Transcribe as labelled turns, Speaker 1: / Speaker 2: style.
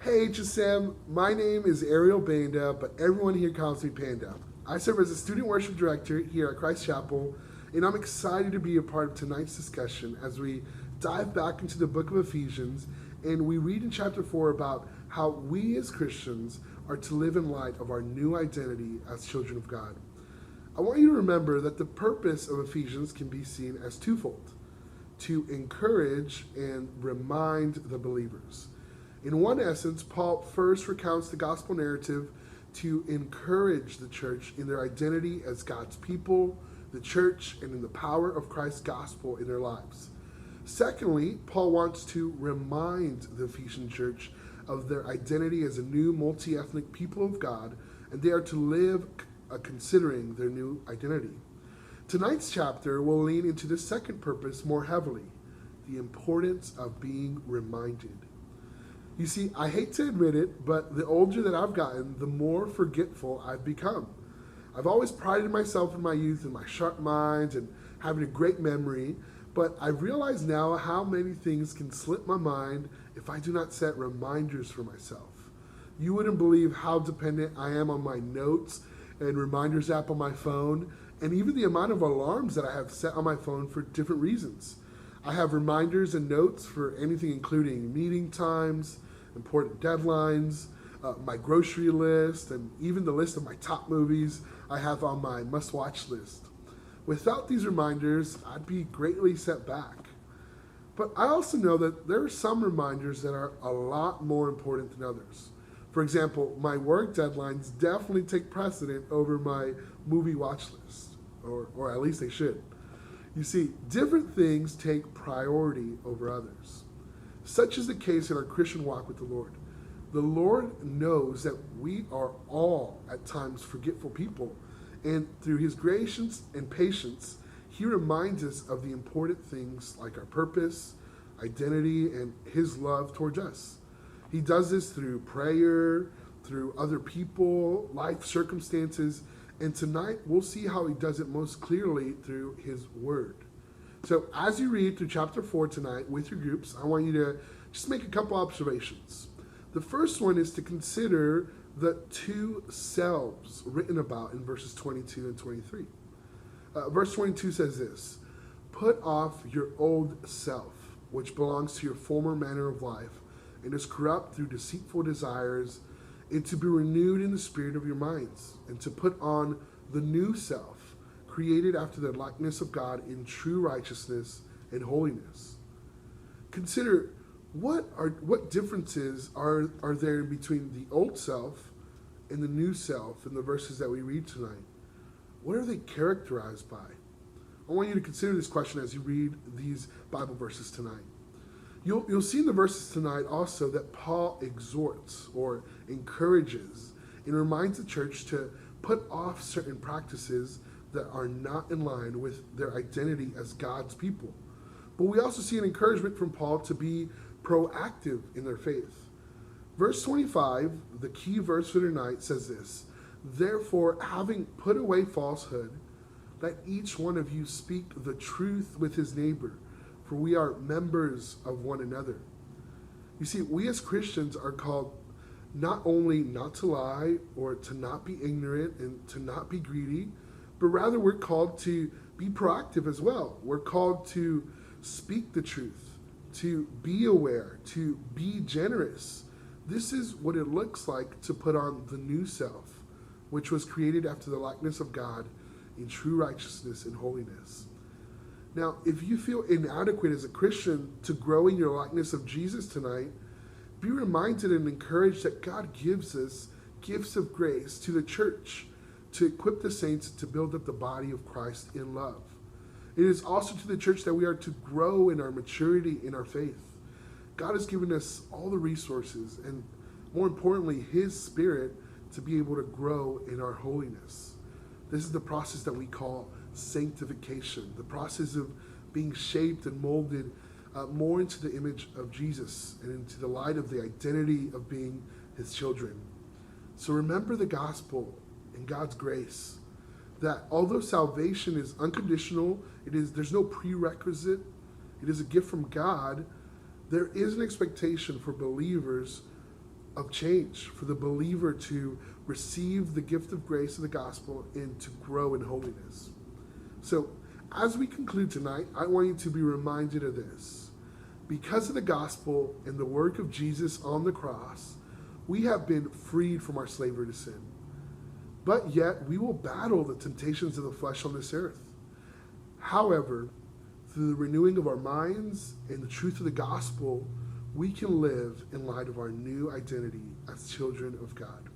Speaker 1: Hey HSM, my name is Ariel Banda, but everyone here calls me Panda. I serve as a student worship director here at Christ Chapel, and I'm excited to be a part of tonight's discussion as we dive back into the book of Ephesians and we read in chapter 4 about how we as Christians are to live in light of our new identity as children of God. I want you to remember that the purpose of Ephesians can be seen as twofold: to encourage and remind the believers. In one essence, Paul first recounts the gospel narrative to encourage the church in their identity as God's people, the church, and in the power of Christ's gospel in their lives. Secondly, Paul wants to remind the Ephesian church of their identity as a new multi-ethnic people of God, and they are to live considering their new identity. Tonight's chapter will lean into the second purpose more heavily: the importance of being reminded. You see, I hate to admit it, but the older that I've gotten, the more forgetful I've become. I've always prided myself in my youth and my sharp mind and having a great memory, but I realize now how many things can slip my mind if I do not set reminders for myself. You wouldn't believe how dependent I am on my notes and reminders app on my phone, and even the amount of alarms that I have set on my phone for different reasons. I have reminders and notes for anything including meeting times, important deadlines, my grocery list, and even the list of my top movies I have on my must-watch list. Without these reminders, I'd be greatly set back. But I also know that there are some reminders that are a lot more important than others. For example, my work deadlines definitely take precedent over my movie watch list, or at least they should. You see, different things take priority over others. Such is the case in our Christian walk with the Lord. The Lord knows that we are all at times forgetful people, and through His grace and patience, He reminds us of the important things like our purpose, identity, and His love towards us. He does this through prayer, through other people, life circumstances, and tonight we'll see how He does it most clearly through His Word. So as you read through chapter 4 tonight with your groups, I want you to just make a couple observations. The first one is to consider the two selves written about in verses 22 and 23. Verse 22 says this: "Put off your old self, which belongs to your former manner of life, and is corrupt through deceitful desires, and to be renewed in the spirit of your minds, and to put on the new self, created after the likeness of God in true righteousness and holiness." Consider what differences are there between the old self and the new self in the verses that we read tonight. What are they characterized by? I want you to consider this question as you read these Bible verses tonight. You'll see in the verses tonight also that Paul exhorts or encourages and reminds the church to put off certain practices that are not in line with their identity as God's people. But we also see an encouragement from Paul to be proactive in their faith. Verse 25, the key verse for tonight, says this: "Therefore, having put away falsehood, let each one of you speak the truth with his neighbor, for we are members of one another." You see, we as Christians are called not only not to lie or to not be ignorant and to not be greedy, but rather we're called to be proactive as well. We're called to speak the truth, to be aware, to be generous. This is what it looks like to put on the new self, which was created after the likeness of God in true righteousness and holiness. Now, if you feel inadequate as a Christian to grow in your likeness of Jesus tonight, be reminded and encouraged that God gives us gifts of grace to the church to equip the saints to build up the body of Christ in love. It is also to the church that we are to grow in our maturity in our faith. God has given us all the resources and, more importantly, His Spirit to be able to grow in our holiness. This is the process that we call sanctification, the process of being shaped and molded more into the image of Jesus and into the light of the identity of being His children. So remember the gospel and God's grace, that although salvation is unconditional, there's no prerequisite, it is a gift from God, there is an expectation for believers of change, for the believer to receive the gift of grace of the gospel and to grow in holiness. So, as we conclude tonight, I want you to be reminded of this. Because of the gospel and the work of Jesus on the cross, we have been freed from our slavery to sin. But yet, we will battle the temptations of the flesh on this earth. However, through the renewing of our minds and the truth of the gospel, we can live in light of our new identity as children of God.